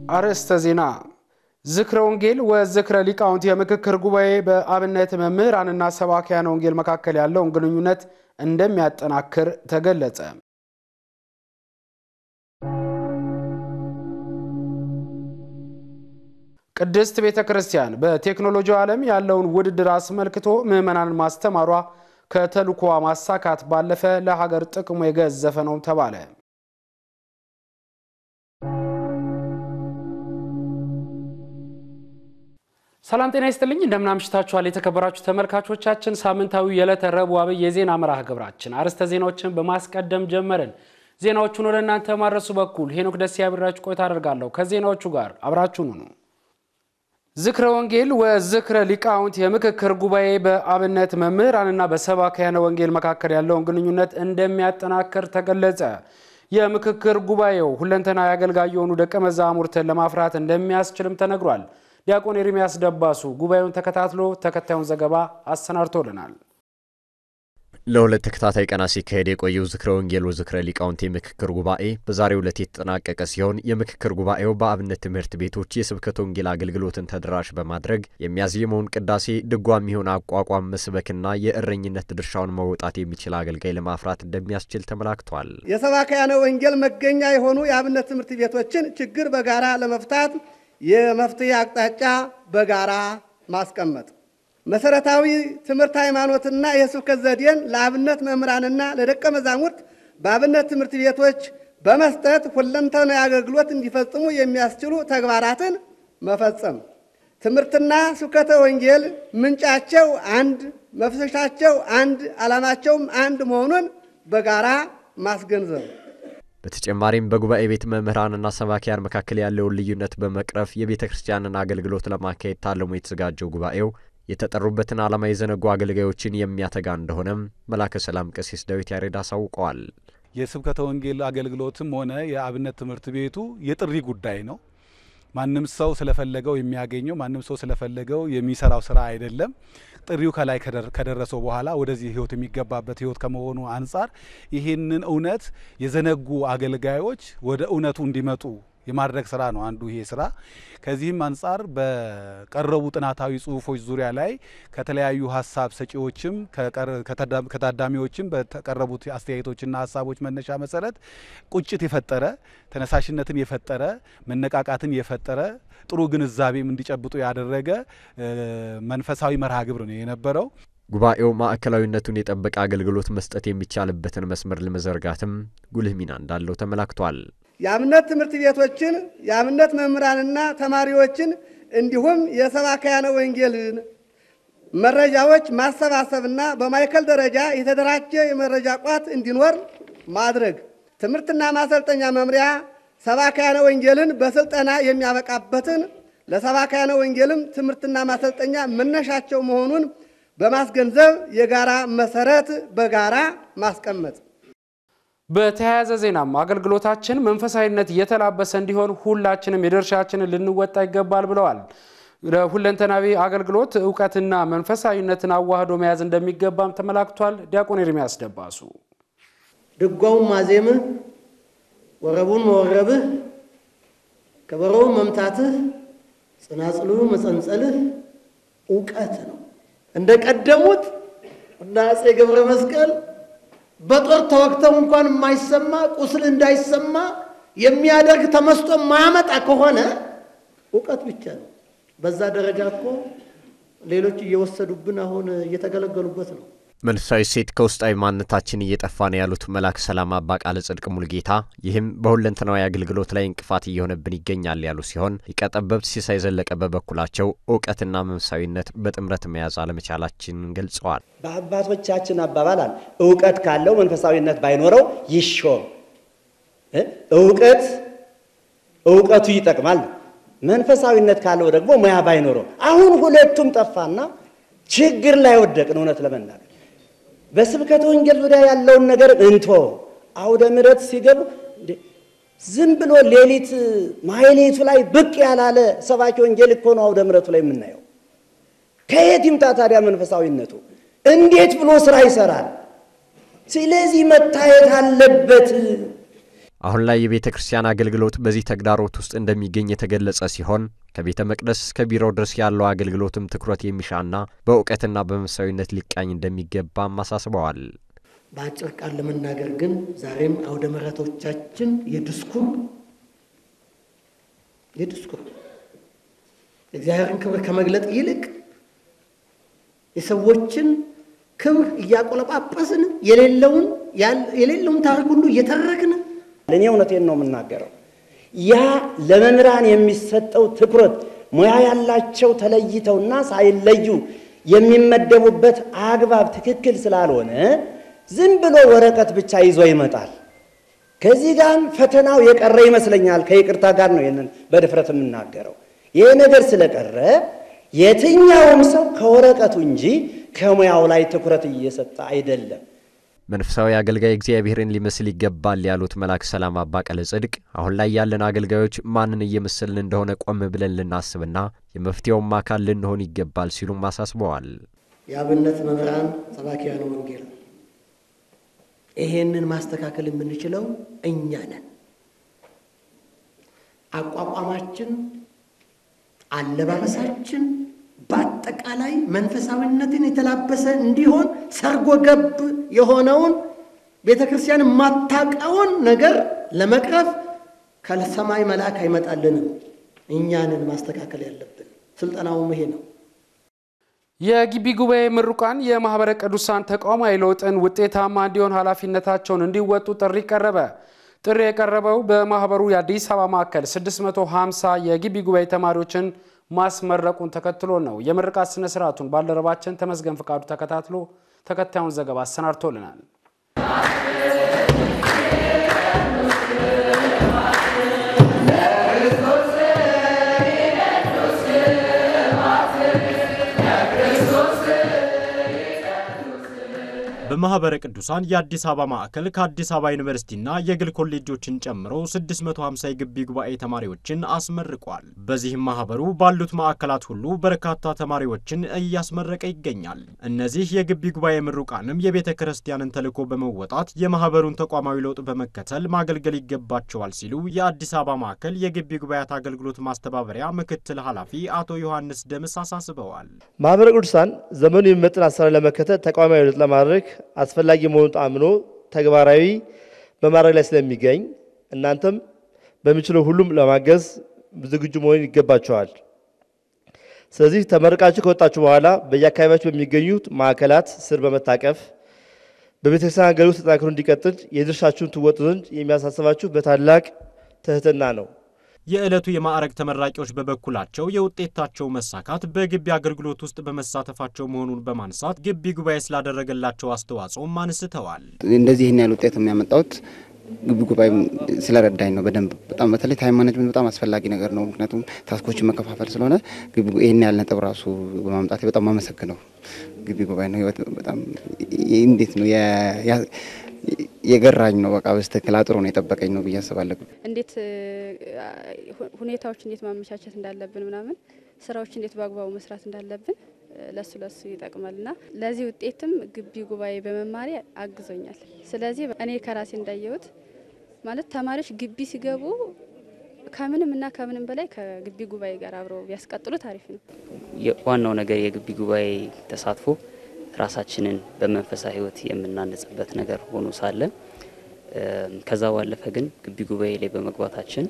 አርዕስተ ዜና ዝክረ ወንጌል ወዝክረ ሊቃውንት የምክክር ጉባኤ በአብነት መምህራንና ሰባኪያን ወንጌል መካከል ያለውን ግንኙነት እንደሚያጠናክር ተገለጸ። ቅድስት ቤተክርስቲያን በቴክኖሎጂው ዓለም ያለውን ውድድር አስመልክቶ ምዕመናንን ማስተማሯ ከተልእኮዋ ማሳካት ባለፈ ለሀገር ጥቅሙ የገዘፈ ነው ተባለ። ሰላም ጤና ይስጥልኝ እንደምን አምሽታችኋል የተከበራችሁ ተመልካቾቻችን ሳምንታዊ የዕለተ ረቡዕ አብይ የዜና መርሃ ግብራችን አርዕስተ ዜናዎችን በማስቀደም ጀመርን። ዜናዎቹን ወደ እናንተ ማድረሱ በኩል ሄኖክ ደስ ያብራችሁ ቆይታ አደርጋለሁ። ከዜናዎቹ ጋር አብራችሁን ሁኑ። ዝክረ ወንጌል ወዝክረ ሊቃውንት የምክክር ጉባኤ በአብነት መምህራንና በሰባኪያን ወንጌል መካከል ያለውን ግንኙነት እንደሚያጠናክር ተገለጸ። የምክክር ጉባኤው ሁለንተናዊ አገልጋይ የሆኑ ደቀ መዛሙርትን ለማፍራት እንደሚያስችልም ተነግሯል። ዲያቆን ኤርሚያስ ደባሱ ጉባኤውን ተከታትሎ ተከታዩን ዘገባ አሰናድቶልናል። ለሁለት ተከታታይ ቀናት ሲካሄድ የቆየው ዝክረ ወንጌል ወዝክረ ሊቃውንት የምክክር ጉባኤ በዛሬው ዕለት የተጠናቀቀ ሲሆን የምክክር ጉባኤው በአብነት ትምህርት ቤቶች የስብከተ ወንጌል አገልግሎትን ተደራሽ በማድረግ የሚያዝየመውን ቅዳሴ ድጓም ይሁን አቋቋም መስበክና የእረኝነት ድርሻውን መወጣት የሚችል አገልጋይ ለማፍራት እንደሚያስችል ተመላክቷል። የሰባኪያነ ወንጌል መገኛ የሆኑ የአብነት ትምህርት ቤቶችን ችግር በጋራ ለመፍታት የመፍትሄ አቅጣጫ በጋራ ማስቀመጥ መሰረታዊ ትምህርት ሃይማኖትና የስብከት ዘዴን ለአብነት መምህራንና ለደቀ መዛሙርት በአብነት ትምህርት ቤቶች በመስጠት ሁለንተናዊ አገልግሎት እንዲፈጽሙ የሚያስችሉ ተግባራትን መፈጸም ትምህርትና ስብከተ ወንጌል ምንጫቸው አንድ መፍሰሻቸው አንድ ዓላማቸውም አንድ መሆኑን በጋራ ማስገንዘብ በተጨማሪም በጉባኤ ቤት መምህራንና ሰባኪያን መካከል ያለውን ልዩነት በመቅረፍ የቤተክርስቲያንን አገልግሎት ለማካሄድ ታልሞ የተዘጋጀው ጉባኤው የተጠሩበትን ዓላማ የዘነጉ አገልጋዮችን የሚያተጋ እንደሆነም መላከ ሰላም ቀሲስ ዳዊት ያሬድ አሳውቀዋል። የስብከተ ወንጌል አገልግሎትም ሆነ የአብነት ትምህርት ቤቱ የጥሪ ጉዳይ ነው። ማንም ሰው ስለፈለገው የሚያገኘው ማንም ሰው ስለፈለገው የሚሰራው ስራ አይደለም። ጥሪው ከላይ ከደረሰው በኋላ ወደዚህ ህይወት የሚገባበት ህይወት ከመሆኑ አንፃር ይሄንን እውነት የዘነጉ አገልጋዮች ወደ እውነቱ እንዲመጡ የማድረግ ስራ ነው አንዱ ይሄ ስራ። ከዚህም አንፃር በቀረቡ ጥናታዊ ጽሁፎች ዙሪያ ላይ ከተለያዩ ሐሳብ ሰጪዎችም ከታዳሚዎችም በተቀረቡት አስተያየቶችና ሐሳቦች መነሻ መሰረት ቁጭት የፈጠረ ተነሳሽነትን የፈጠረ መነቃቃትን የፈጠረ ጥሩ ግንዛቤም እንዲጨብጡ ያደረገ መንፈሳዊ መርሃ ግብር ነው የነበረው። ጉባኤው ማዕከላዊነቱን የጠበቀ አገልግሎት መስጠት የሚቻልበትን መስመር ለመዘርጋትም ጉልህ ሚና እንዳለው ተመላክቷል። የአብነት ትምህርት ቤቶችን የአብነት መምህራንና ተማሪዎችን እንዲሁም የሰባኪያነ ወንጌል መረጃዎች ማሰባሰብና በማዕከል ደረጃ የተደራጀ የመረጃ ቋት እንዲኖር ማድረግ ትምህርትና ማሰልጠኛ መምሪያ ሰባኪያነ ወንጌልን በስልጠና የሚያበቃበትን ለሰባኪያነ ወንጌልም ትምህርትና ማሰልጠኛ መነሻቸው መሆኑን በማስገንዘብ የጋራ መሰረት በጋራ ማስቀመጥ በተያያዘ ዜናም አገልግሎታችን መንፈሳዊነት የተላበሰ እንዲሆን ሁላችንም የድርሻችንን ልንወጣ ይገባል ብለዋል። ለሁለንተናዊ አገልግሎት ዕውቀትና መንፈሳዊነትን አዋህዶ መያዝ እንደሚገባም ተመላክቷል። ዲያቆን ኤርሚያስ ደባሱ ድጓው ማዜምህ ወረቡን መወረብህ ከበሮው መምታትህ ጽናጽሉ መጸንጸልህ ዕውቀት ነው። እንደቀደሙት እና አፄ ገብረ መስቀል በጦር ተወክተው እንኳን የማይሰማ ቁስል እንዳይሰማ የሚያደርግ ተመስጦ ማያመጣ ከሆነ ዕውቀት ብቻ ነው። በዛ ደረጃ እኮ ሌሎች እየወሰዱብን አሁን እየተገለገሉበት ነው። መንፈሳዊ ሴት ከውስጣዊ ማንነታችን እየጠፋ ነው ያሉት መላክ ሰላም አባ ቃለ ጽድቅ ሙልጌታ ይህም በሁለንተናዊ አገልግሎት ላይ እንቅፋት እየሆነብን ይገኛል ያሉ ሲሆን ሊቀጠበብት ሲሳይ ዘለቀ በበኩላቸው ዕውቀትና መንፈሳዊነት በጥምረት መያዝ አለመቻላችን ገልጸዋል። በአባቶቻችን አባባላል ዕውቀት ካለው መንፈሳዊነት ባይኖረው ይሾም ዕውቀቱ ይጠቅማል መንፈሳዊነት ካለው ደግሞ ሙያ ባይኖረው አሁን ሁለቱም ጠፋና ችግር ላይ ወደቅን። እውነት ለመናገር በስብከተ ወንጌል ዙሪያ ያለውን ነገር እንቶ አውደ ምሕረት ሲገቡ ዝም ብሎ ሌሊት ማይሌቱ ላይ ብቅ ያላለ ሰባኪ ወንጌል እኮ ነው አውደ ምሕረቱ ላይ የምናየው። ከየት ይምጣ ታዲያ መንፈሳዊነቱ? እንዴት ብሎ ስራ ይሰራል? ስለዚህ መታየት አለበት። አሁን ላይ የቤተ ክርስቲያን አገልግሎት በዚህ ተግዳሮት ውስጥ እንደሚገኝ የተገለጸ ሲሆን ከቤተ መቅደስ እስከ ቢሮ ድረስ ያለው አገልግሎትም ትኩረት የሚሻና በእውቀትና በመንፈሳዊነት ሊቃኝ እንደሚገባም አሳስበዋል። በአጭር ቃል ለመናገር ግን ዛሬም አውደ ምሕረቶቻችን የዲስኩር እግዚአብሔርን ክብር ከመግለጥ ይልቅ የሰዎችን ክብር እያቆለጳጰስን የሌለውን ታሪክ ሁሉ እየተረክን ለኔ እውነቴን ነው የምናገረው። ያ ለመምህራን የሚሰጠው ትኩረት ሙያ ያላቸው ተለይተውና ሳይለዩ የሚመደቡበት አግባብ ትክክል ስላልሆነ ዝም ብሎ ወረቀት ብቻ ይዞ ይመጣል። ከዚህ ጋር ፈተናው የቀረ ይመስለኛል። ከይቅርታ ጋር ነው ይሄንን በድፍረት የምናገረው። ይሄ ነገር ስለቀረ የትኛውም ሰው ከወረቀቱ እንጂ ከሙያው ላይ ትኩረት እየሰጠ አይደለም። መንፈሳዊ አገልጋይ እግዚአብሔርን ሊመስል ይገባል ያሉት መልአክ ሰላም አባ ቀለ ጽድቅ አሁን ላይ ያለን አገልጋዮች ማንን እየመሰልን እንደሆነ ቆም ብለን ልናስብና የመፍትሄውም አካል ልንሆን ይገባል ሲሉም አሳስበዋል። የአብነት መምህራን ሰባኪያን ወንጌል ይሄንን ማስተካከል የምንችለው እኛ ነን። አቋቋማችን፣ አለባበሳችን በአጠቃላይ መንፈሳዊነትን የተላበሰ እንዲሆን ሰርጎ ገብ የሆነውን ቤተክርስቲያን ማታቀውን ነገር ለመቅረፍ ከሰማይ መልአክ አይመጣልንም። እኛንን ማስተካከል ያለብን። ስልጣናውም ይሄ ነው። የግቢ ጉባኤ ምሩቃን የማህበረ ቅዱሳን ተቋማዊ ለውጥን ውጤታማ እንዲሆን ኃላፊነታቸውን እንዲወጡ ጥሪ ቀረበ። ጥሪ የቀረበው በማህበሩ የአዲስ አበባ ማዕከል 650 የግቢ ጉባኤ ተማሪዎችን ማስመረቁን ተከትሎ ነው። የምርቃት ስነ ስርዓቱን ባልደረባችን ተመስገን ፍቃዱ ተከታትሎ ተከታዩን ዘገባ አሰናድቶልናል። በማህበረ ቅዱሳን የአዲስ አበባ ማዕከል ከአዲስ አበባ ዩኒቨርሲቲና የግል ኮሌጆችን ጨምሮ 650 የግቢ ጉባኤ ተማሪዎችን አስመርቋል። በዚህም ማህበሩ ባሉት ማዕከላት ሁሉ በርካታ ተማሪዎችን እያስመረቀ ይገኛል። እነዚህ የግቢ ጉባኤ ምሩቃንም የቤተ ክርስቲያንን ተልዕኮ በመወጣት የማህበሩን ተቋማዊ ለውጥ በመከተል ማገልገል ይገባቸዋል ሲሉ የአዲስ አበባ ማዕከል የግቢ ጉባኤያት አገልግሎት ማስተባበሪያ ምክትል ኃላፊ አቶ ዮሐንስ ደምስ አሳስበዋል። ማህበረ ቅዱሳን ዘመኑ የሚመጥን አሰራር ለመከተል ተቋማዊ ለውጥ ለማድረግ አስፈላጊ መሆኑን አምኖ ተግባራዊ በማድረግ ላይ ስለሚገኝ እናንተም በሚችለው ሁሉም ለማገዝ ዝግጁ መሆን ይገባቸዋል። ስለዚህ ተመርቃችሁ ከወጣችሁ በኋላ በየአካባቢያችሁ በሚገኙት ማዕከላት ስር በመታቀፍ በቤተክርስቲያን አገልግሎት ተጠናክሮ እንዲቀጥል የድርሻችሁን ትወጡ ዘንድ የሚያሳስባችሁ በታላቅ ትህትና ነው። የዕለቱ የማዕረግ ተመራቂዎች በበኩላቸው የውጤታቸው መሳካት በግቢ አገልግሎት ውስጥ በመሳተፋቸው መሆኑን በማንሳት ግቢ ጉባኤ ስላደረገላቸው አስተዋጽኦም አንስተዋል። እንደዚህ ያለ ውጤት የሚያመጣውት ግቢ ጉባኤ ስለረዳኝ ነው። በጣም በተለይ ታይም ማኔጅመንት በጣም አስፈላጊ ነገር ነው። ምክንያቱም ታስኮችን መከፋፈል ስለሆነ ግቢ ይሄን ያለ ነጥብ ራሱ በማምጣት በጣም አመሰግናለሁ። ግቢ ጉባኤ ነው በጣም እንዴት ነው የገራኝ ነው። በቃ በስተክል አጥሮ ነው የጠበቀኝ ነው ብዬ አስባለሁ። እንዴት ሁኔታዎች እንዴት ማመቻቸት እንዳለብን ምናምን ስራዎች እንዴት በአግባቡ መስራት እንዳለብን ለሱ ይጠቅማልና ለዚህ ውጤትም ግቢ ጉባኤ በመማሪ አግዞኛል። ስለዚህ እኔ ከራሴ እንዳየሁት ማለት ተማሪዎች ግቢ ሲገቡ ከምንም በላይ ከግቢ ጉባኤ ጋር አብረው ቢያስቀጥሉ ታሪፍ ነው። ዋናው ነገር የግቢ ጉባኤ ተሳትፎ ራሳችንን በመንፈሳዊ ህይወት የምናነጽበት ነገር ሆኖ ሳለ ከዛ ባለፈ ግን ግቢ ጉባኤ ላይ በመግባታችን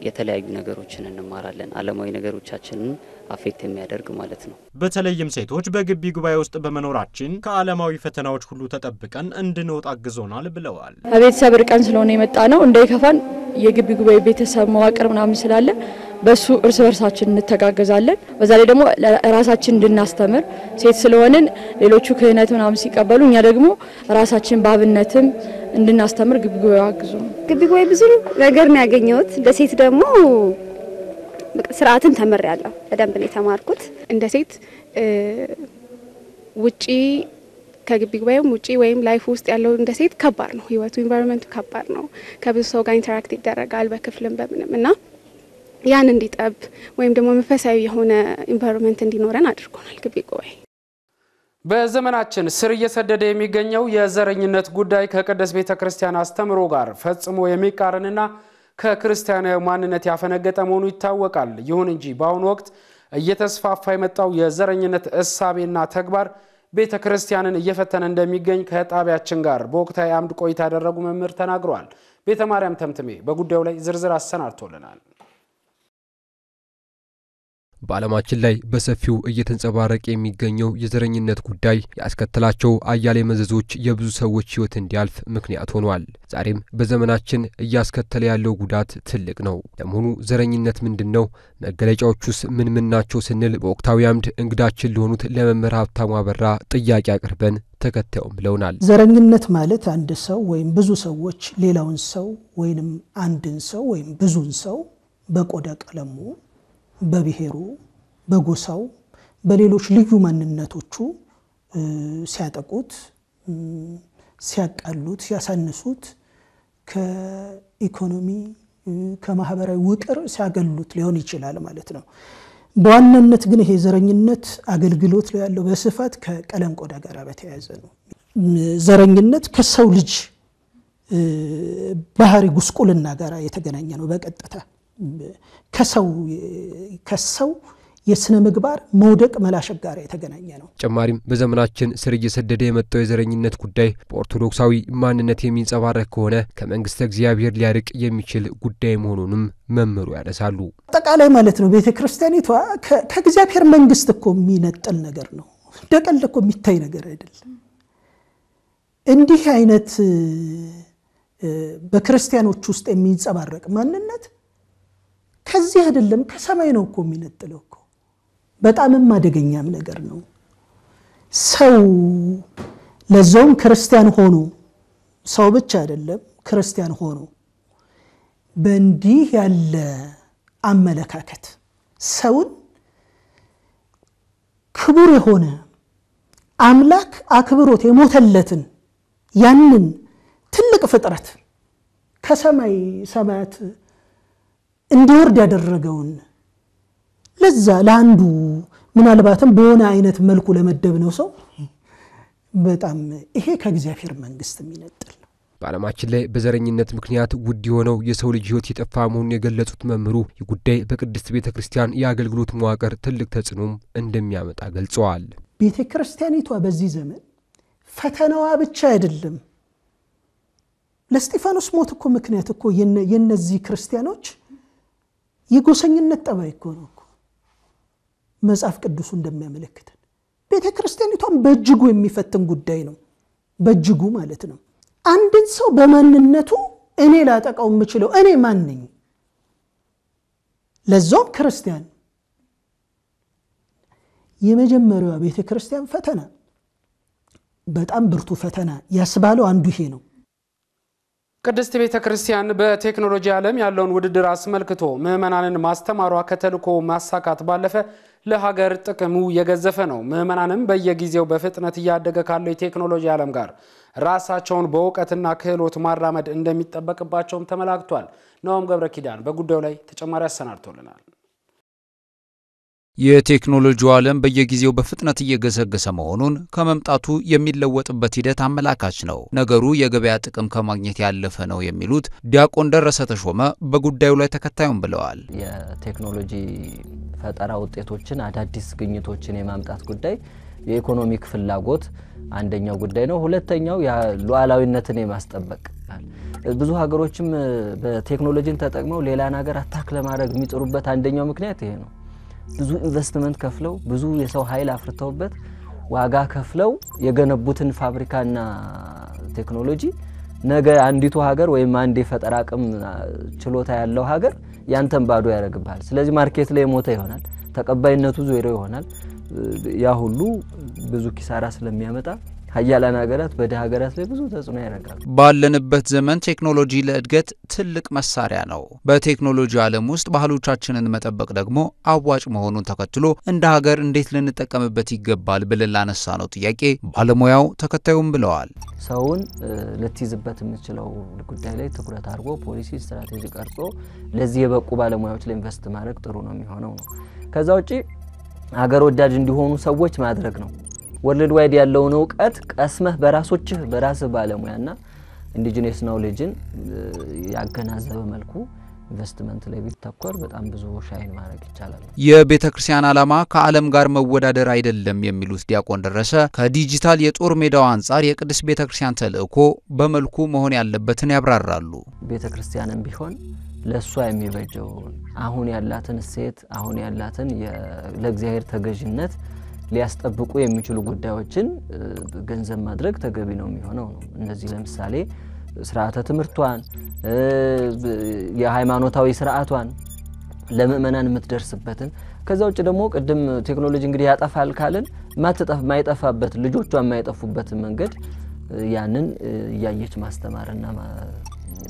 የተለያዩ ነገሮችን እንማራለን። ዓለማዊ ነገሮቻችንን አፌክት የሚያደርግ ማለት ነው። በተለይም ሴቶች በግቢ ጉባኤ ውስጥ በመኖራችን ከዓለማዊ ፈተናዎች ሁሉ ተጠብቀን እንድንወጣ አግዞናል ብለዋል። ቤተሰብ ርቀን ስለሆነ የመጣ ነው እንዳይከፋን የግቢ ጉባኤ ቤተሰብ መዋቅር ምናምን ስላለ በሱ እርስ በርሳችን እንተጋገዛለን። በዛ ላይ ደግሞ ራሳችን እንድናስተምር ሴት ስለሆነን ሌሎቹ ክህነት ምናምን ሲቀበሉ እኛ ደግሞ ራሳችን ባብነትም እንድናስተምር ግቢ ጉባኤ አግዞ ግቢ ጉባኤ ብዙ ነገር ነው ያገኘሁት። ለሴት ደግሞ ስርዓትን ተመሪያለሁ። በደንብ ነው የተማርኩት። እንደ ሴት ውጪ ከግቢ ጉባኤም ውጪ ወይም ላይፍ ውስጥ ያለው እንደ ሴት ከባድ ነው። ህይወቱ ኢንቫይሮንመንቱ ከባድ ነው። ከብዙ ሰው ጋር ኢንተራክት ይደረጋል በክፍልም በምንም እና ያን እንዲጠብ ወይም ደግሞ መንፈሳዊ የሆነ ኢንቫይሮንመንት እንዲኖረን አድርጎናል ግቢ ጉባኤ። በዘመናችን ስር እየሰደደ የሚገኘው የዘረኝነት ጉዳይ ከቅድስት ቤተክርስቲያን አስተምሮ ጋር ፈጽሞ የሚቃረንና ከክርስቲያናዊ ማንነት ያፈነገጠ መሆኑ ይታወቃል። ይሁን እንጂ በአሁኑ ወቅት እየተስፋፋ የመጣው የዘረኝነት እሳቤና ተግባር ቤተክርስቲያንን እየፈተነ እንደሚገኝ ከጣቢያችን ጋር በወቅታዊ አምድ ቆይታ ያደረጉ መምህር ተናግረዋል። ቤተማርያም ተምትሜ በጉዳዩ ላይ ዝርዝር አሰናድቶልናል። በዓለማችን ላይ በሰፊው እየተንጸባረቀ የሚገኘው የዘረኝነት ጉዳይ ያስከተላቸው አያሌ መዘዞች የብዙ ሰዎች ሕይወት እንዲያልፍ ምክንያት ሆኗል። ዛሬም በዘመናችን እያስከተለ ያለው ጉዳት ትልቅ ነው። ለመሆኑ ዘረኝነት ምንድነው? መገለጫዎቹስ ምን ናቸው ስንል በወቅታዊ አምድ እንግዳችን ለሆኑት ለመምህር ሀብታሙ አበራ ጥያቄ አቅርበን ተከታዩም ብለውናል። ዘረኝነት ማለት አንድ ሰው ወይም ብዙ ሰዎች ሌላውን ሰው ወይንም አንድን ሰው ወይም ብዙን ሰው በቆዳ ቀለሙ በብሔሩ በጎሳው በሌሎች ልዩ ማንነቶቹ ሲያጠቁት ሲያቃሉት ሲያሳንሱት ከኢኮኖሚ ከማህበራዊ ውቅር ሲያገሉት ሊሆን ይችላል ማለት ነው። በዋናነት ግን ይሄ ዘረኝነት አገልግሎት ላይ ያለው በስፋት ከቀለም ቆዳ ጋር በተያያዘ ነው። ዘረኝነት ከሰው ልጅ ባህሪ ጉስቁልና ጋር የተገናኘ ነው። በቀጥታ ከሰው የስነ ምግባር መውደቅ መላሸቅ ጋር የተገናኘ ነው። ጨማሪም በዘመናችን ስር እየሰደደ የመጣው የዘረኝነት ጉዳይ በኦርቶዶክሳዊ ማንነት የሚንጸባረቅ ከሆነ ከመንግስተ እግዚአብሔር ሊያርቅ የሚችል ጉዳይ መሆኑንም መምህሩ ያነሳሉ። አጠቃላይ ማለት ነው ቤተክርስቲያኒቷ ከእግዚአብሔር መንግስት እኮ የሚነጥል ነገር ነው። ደቀል እኮ የሚታይ ነገር አይደለም። እንዲህ አይነት በክርስቲያኖች ውስጥ የሚንጸባረቅ ማንነት ከዚህ አይደለም ከሰማይ ነው እኮ የሚነጥለው እኮ። በጣምም አደገኛም ነገር ነው። ሰው ለዛውም ክርስቲያን ሆኖ ሰው ብቻ አይደለም ክርስቲያን ሆኖ በእንዲህ ያለ አመለካከት ሰውን ክቡር የሆነ አምላክ አክብሮት የሞተለትን ያንን ትልቅ ፍጥረት ከሰማይ ሰማያት እንዲወርድ ያደረገውን ለዛ ለአንዱ ምናልባትም በሆነ አይነት መልኩ ለመደብነው ሰው በጣም ይሄ ከእግዚአብሔር መንግስት የሚነጥል ነው። በዓለማችን ላይ በዘረኝነት ምክንያት ውድ የሆነው የሰው ልጅ ሕይወት የጠፋ መሆኑን የገለጹት መምህሩ የጉዳይ በቅድስት ቤተክርስቲያን የአገልግሎት መዋቅር ትልቅ ተጽዕኖም እንደሚያመጣ ገልጸዋል። ቤተክርስቲያኒቷ በዚህ ዘመን ፈተናዋ ብቻ አይደለም። ለስጢፋኖስ ሞት እኮ ምክንያት እኮ የነዚህ ክርስቲያኖች የጎሰኝነት ጠባይ እኮ ነው እኮ መጽሐፍ ቅዱሱ እንደሚያመለክተን። ቤተክርስቲያኒቷን በእጅጉ የሚፈትን ጉዳይ ነው። በእጅጉ ማለት ነው። አንድን ሰው በማንነቱ እኔ ላጠቃው የምችለው እኔ ማን ነኝ? ለዛውም ክርስቲያን። የመጀመሪያዋ ቤተክርስቲያን ፈተና በጣም ብርቱ ፈተና ያስባለው አንዱ ይሄ ነው። ቅድስት ቤተክርስቲያን በቴክኖሎጂ ዓለም ያለውን ውድድር አስመልክቶ ምዕመናንን ማስተማሯ ከተልእኮ ማሳካት ባለፈ ለሀገር ጥቅሙ የገዘፈ ነው። ምዕመናንም በየጊዜው በፍጥነት እያደገ ካለው የቴክኖሎጂ ዓለም ጋር ራሳቸውን በእውቀትና ክህሎት ማራመድ እንደሚጠበቅባቸውም ተመላክቷል። ነውም ገብረ ኪዳን በጉዳዩ ላይ ተጨማሪ አሰናድቶልናል። የቴክኖሎጂው ዓለም በየጊዜው በፍጥነት እየገሰገሰ መሆኑን ከመምጣቱ የሚለወጥበት ሂደት አመላካች ነው። ነገሩ የገበያ ጥቅም ከማግኘት ያለፈ ነው የሚሉት ዲያቆን ደረሰ ተሾመ በጉዳዩ ላይ ተከታዩም ብለዋል። የቴክኖሎጂ ፈጠራ ውጤቶችን አዳዲስ ግኝቶችን የማምጣት ጉዳይ የኢኮኖሚክ ፍላጎት አንደኛው ጉዳይ ነው። ሁለተኛው ሉዓላዊነትን የማስጠበቅ ብዙ ሀገሮችም በቴክኖሎጂን ተጠቅመው ሌላን ሀገር አታክ ለማድረግ የሚጥሩበት አንደኛው ምክንያት ይሄ ነው። ብዙ ኢንቨስትመንት ከፍለው ብዙ የሰው ኃይል አፍርተውበት ዋጋ ከፍለው የገነቡትን ፋብሪካና ቴክኖሎጂ ነገ አንዲቱ ሀገር ወይም አንድ የፈጠራ አቅም ችሎታ ያለው ሀገር ያንተን ባዶ ያደርግባል። ስለዚህ ማርኬት ላይ ሞተ ይሆናል፣ ተቀባይነቱ ዜሮ ይሆናል። ያ ሁሉ ብዙ ኪሳራ ስለሚያመጣ ሀያላን ሀገራት በደሃ ሀገራት ላይ ብዙ ተጽዕኖ ያደርጋሉ። ባለንበት ዘመን ቴክኖሎጂ ለእድገት ትልቅ መሳሪያ ነው። በቴክኖሎጂ ዓለም ውስጥ ባህሎቻችንን መጠበቅ ደግሞ አዋጭ መሆኑን ተከትሎ እንደ ሀገር እንዴት ልንጠቀምበት ይገባል ብለን ላነሳ ነው ጥያቄ ባለሙያው ተከታዩም ብለዋል። ሰውን ልትይዝበት የምትችለው ጉዳይ ላይ ትኩረት አድርጎ ፖሊሲ ስትራቴጂ ቀርጾ ለዚህ የበቁ ባለሙያዎች ላይ ኢንቨስት ማድረግ ጥሩ ነው የሚሆነው ነው። ከዛ ውጪ ሀገር ወዳድ እንዲሆኑ ሰዎች ማድረግ ነው። ወርልድ ዋይድ ያለውን ዕውቀት ቀስመህ በራሶችህ በራስህ ባለሙያና ኢንዲጂነስ ኖሌጅን ያገናዘበ መልኩ ኢንቨስትመንት ላይ ቢተኮር በጣም ብዙ ሻይን ማድረግ ይቻላል። የቤተክርስቲያን ዓላማ ከዓለም ጋር መወዳደር አይደለም የሚሉት ዲያቆን ደረሰ ከዲጂታል የጦር ሜዳው አንፃር የቅድስት ቤተክርስቲያን ተልእኮ በመልኩ መሆን ያለበትን ያብራራሉ። ቤተክርስቲያንም ቢሆን ለሷ የሚበጀው አሁን ያላትን ሴት አሁን ያላትን ለእግዚአብሔር ተገዥነት ሊያስጠብቁ የሚችሉ ጉዳዮችን ገንዘብ ማድረግ ተገቢ ነው የሚሆነው ነው። እነዚህ ለምሳሌ ስርዓተ ትምህርቷን የሃይማኖታዊ ስርዓቷን ለምእመናን የምትደርስበትን ከዛ ውጭ ደግሞ ቅድም ቴክኖሎጂ እንግዲህ ያጠፋል ካልን ማይጠፋበት ልጆቿን ማይጠፉበት መንገድ ያንን ያየች ማስተማርና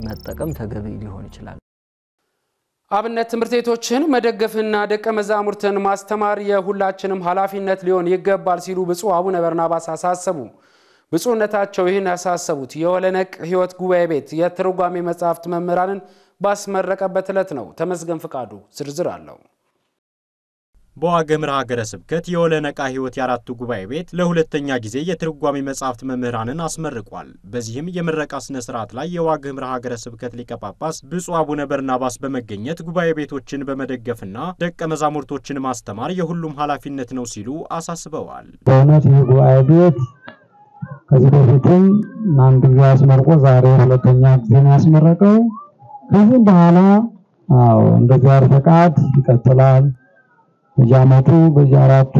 መጠቀም ተገቢ ሊሆን ይችላል። አብነት ትምህርት ቤቶችን መደገፍና ደቀ መዛሙርትን ማስተማር የሁላችንም ኃላፊነት ሊሆን ይገባል ሲሉ ብፁዕ አቡነ በርናባስ አሳሰቡ። ብፁዕነታቸው ይህን ያሳሰቡት የወለነቅ ሕይወት ጉባኤ ቤት የትርጓሜ መጻሕፍት መምህራንን ባስመረቀበት ዕለት ነው። ተመስገን ፍቃዱ ዝርዝር አለው። በዋግኽምራ ሀገረ ስብከት የወለነቃ ሕይወት የአራቱ ጉባኤ ቤት ለሁለተኛ ጊዜ የትርጓሜ መጻሕፍት መምህራንን አስመርቋል። በዚህም የምረቃ ስነ ስርዓት ላይ የዋግኽምራ ሀገረ ስብከት ሊቀ ጳጳስ ብፁዕ አቡነ በርናባስ በመገኘት ጉባኤ ቤቶችን በመደገፍና ደቀ መዛሙርቶችን ማስተማር የሁሉም ኃላፊነት ነው ሲሉ አሳስበዋል። በእውነት ይህ ጉባኤ ቤት ከዚህ በፊትም አንድ ጊዜ አስመርቆ ዛሬ ሁለተኛ ጊዜ ያስመረቀው ከዚህ በኋላ እንደ እግዚአብሔር ፈቃድ ይቀጥላል። በየዓመቱ በየአራቱ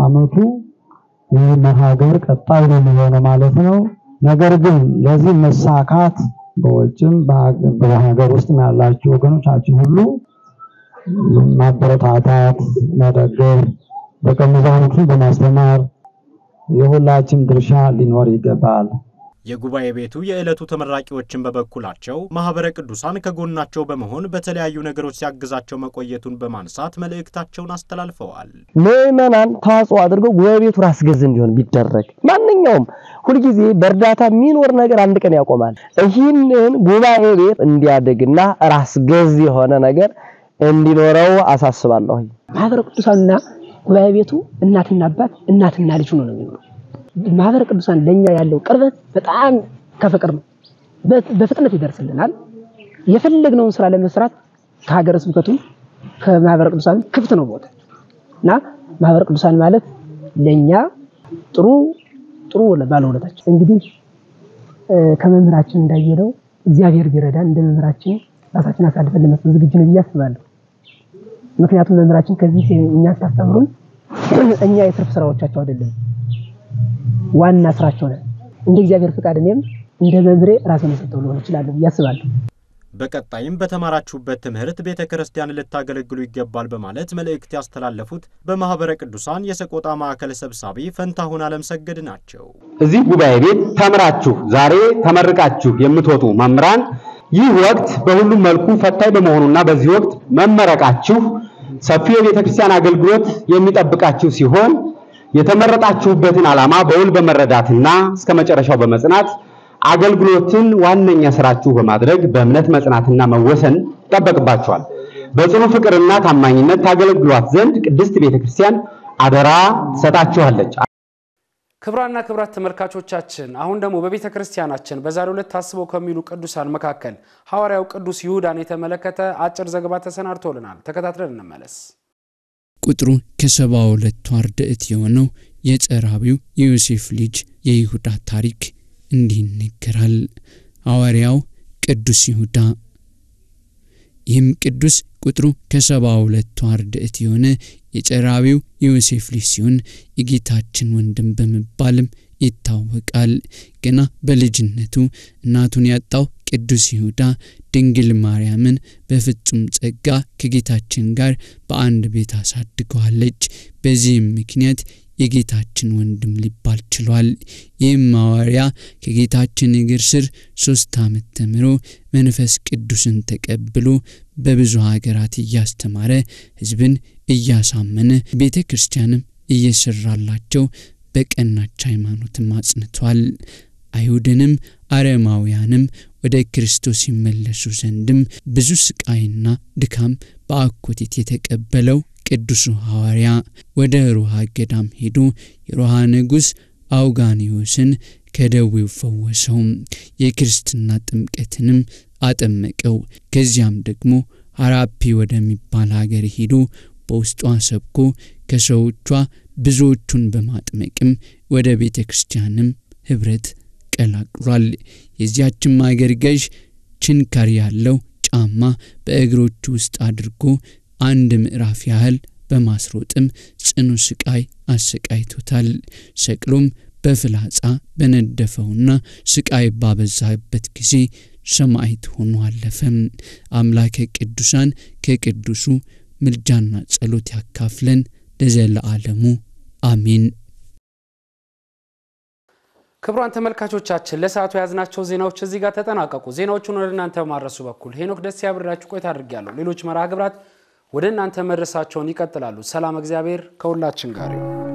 ዓመቱ ይህ ሀገር ቀጣይ ነው የሚሆነው ማለት ነው። ነገር ግን ለዚህ መሳካት በውጭም በሀገር ውስጥ ያላችሁ ወገኖቻችን ሁሉ ማበረታታት መደገፍ ደቀ መዛሙርቱን በማስተማር የሁላችን ድርሻ ሊኖር ይገባል። የጉባኤ ቤቱ የዕለቱ ተመራቂዎችን በበኩላቸው ማህበረ ቅዱሳን ከጎናቸው በመሆን በተለያዩ ነገሮች ሲያግዛቸው መቆየቱን በማንሳት መልእክታቸውን አስተላልፈዋል። ምዕመናን ተዋጽኦ አድርገው ጉባኤ ቤቱ ራስ ገዝ እንዲሆን ቢደረግ ማንኛውም ሁልጊዜ በእርዳታ የሚኖር ነገር አንድ ቀን ያቆማል። ይህንን ጉባኤ ቤት እንዲያድግና ራስ ገዝ የሆነ ነገር እንዲኖረው አሳስባለሁ። ማህበረ ቅዱሳንና ጉባኤ ቤቱ እናትና አባት እናትና ልጅ ነው የሚኖረው። ማህበረ ቅዱሳን ለኛ ያለው ቅርበት በጣም ከፍቅር ነው። በፍጥነት ይደርስልናል። የፈለግነውን ስራ ለመስራት ከሀገረ ስብከቱ ከማህበረ ቅዱሳን ክፍት ነው ቦታ እና ማህበረ ቅዱሳን ማለት ለኛ ጥሩ ባለውለታችን። እንግዲህ ከመምህራችን እንዳየነው እግዚአብሔር ቢረዳን እንደ መምህራችን ራሳችን አሳልፈን ለመስጠት ዝግጁ ነን ብዬ አስባለሁ። ምክንያቱም መምህራችን ከዚህ እኛ ሲያስተምሩን እኛ የትርፍ ስራዎቻቸው አይደለም ዋና ስራቸው ነው። እንደ እግዚአብሔር ፍቃድ እኔም እንደ መምህሬ ራሴን ሰጥተው ሊሆን ይችላል ብዬ አስባለሁ። በቀጣይም በተማራችሁበት ትምህርት ቤተክርስቲያን ልታገለግሉ ይገባል በማለት መልእክት ያስተላለፉት በማህበረ ቅዱሳን የሰቆጣ ማዕከል ሰብሳቢ ፈንታሁን አለምሰገድ ናቸው። እዚህ ጉባኤ ቤት ተምራችሁ ዛሬ ተመርቃችሁ የምትወጡ መምህራን ይህ ወቅት በሁሉም መልኩ ፈታኝ በመሆኑና በዚህ ወቅት መመረቃችሁ ሰፊ የቤተክርስቲያን አገልግሎት የሚጠብቃችሁ ሲሆን የተመረጣችሁበትን ዓላማ በውል በመረዳትና እስከ መጨረሻው በመጽናት አገልግሎትን ዋነኛ ስራችሁ በማድረግ በእምነት መጽናትና መወሰን ይጠበቅባችኋል። በጽኑ ፍቅርና ታማኝነት ታገለግሏት ዘንድ ቅድስት ቤተክርስቲያን አደራ ትሰጣችኋለች። ክብራና ክብራት ተመልካቾቻችን አሁን ደግሞ በቤተክርስቲያናችን በዛሬው ዕለት ታስበው ከሚሉ ቅዱሳን መካከል ሐዋርያው ቅዱስ ይሁዳን የተመለከተ አጭር ዘገባ ተሰናድቶልናል። ተከታትለን እንመለስ። ቁጥሩ ከ72 አርድእት የሆነው የጸራቢው የዮሴፍ ልጅ የይሁዳ ታሪክ እንዲህ ይነገራል። ሐዋርያው ቅዱስ ይሁዳ ይህም ቅዱስ ቁጥሩ ከ72 አርድእት የሆነ የጸራቢው የዮሴፍ ልጅ ሲሆን የጌታችን ወንድም በመባልም ይታወቃል። ገና በልጅነቱ እናቱን ያጣው ቅዱስ ይሁዳ ድንግል ማርያምን በፍጹም ጸጋ ከጌታችን ጋር በአንድ ቤት አሳድገዋለች። በዚህም ምክንያት የጌታችን ወንድም ሊባል ችሏል። ይህም ሐዋርያ ከጌታችን እግር ስር 3 ዓመት ተምሮ መንፈስ ቅዱስን ተቀብሎ በብዙ ሀገራት እያስተማረ ሕዝብን እያሳመነ ቤተ ክርስቲያንም እየሰራላቸው በቀናች ሃይማኖትም አጽንቷል። አይሁድንም አረማውያንም ወደ ክርስቶስ ይመለሱ ዘንድም ብዙ ስቃይና ድካም በአኮቴት የተቀበለው ቅዱሱ ሐዋርያ ወደ ሮሃ ገዳም ሄዶ የሮሃ ንጉሥ አውጋኒዮስን ከደዌው ፈወሰው። የክርስትና ጥምቀትንም አጠመቀው። ከዚያም ደግሞ ሐራፒ ወደሚባል ሀገር ሄዶ በውስጧ ሰብኮ ከሰዎቿ ብዙዎቹን በማጥመቅም ወደ ቤተ ክርስቲያንም ህብረት ቀላቅሏል። የዚያችም ሀገር ገዥ ችንካር ያለው ጫማ በእግሮቹ ውስጥ አድርጎ 1 ምዕራፍ ያህል በማስሮጥም ጽኑ ስቃይ አሰቃይቶታል። ሰቅሎም በፍላጻ በነደፈውና ስቃይ ባበዛበት ጊዜ ሰማዕት ሆኖ አለፈ። አምላከ ቅዱሳን ከቅዱሱ ምልጃና ጸሎት ያካፍለን ለዘለዓለሙ አሜን። ክቡራን ተመልካቾቻችን ለሰዓቱ ያዝናቸው ዜናዎች እዚህ ጋር ተጠናቀቁ። ዜናዎቹን ወደ እናንተ ማድረሱ በኩል ሄኖክ ደስ ያብራችሁ ቆይታ አድርጌያለሁ። ሌሎች መርሃ ግብራት ወደ እናንተ መድረሳቸውን ይቀጥላሉ። ሰላም እግዚአብሔር ከሁላችን ጋር ይሁን።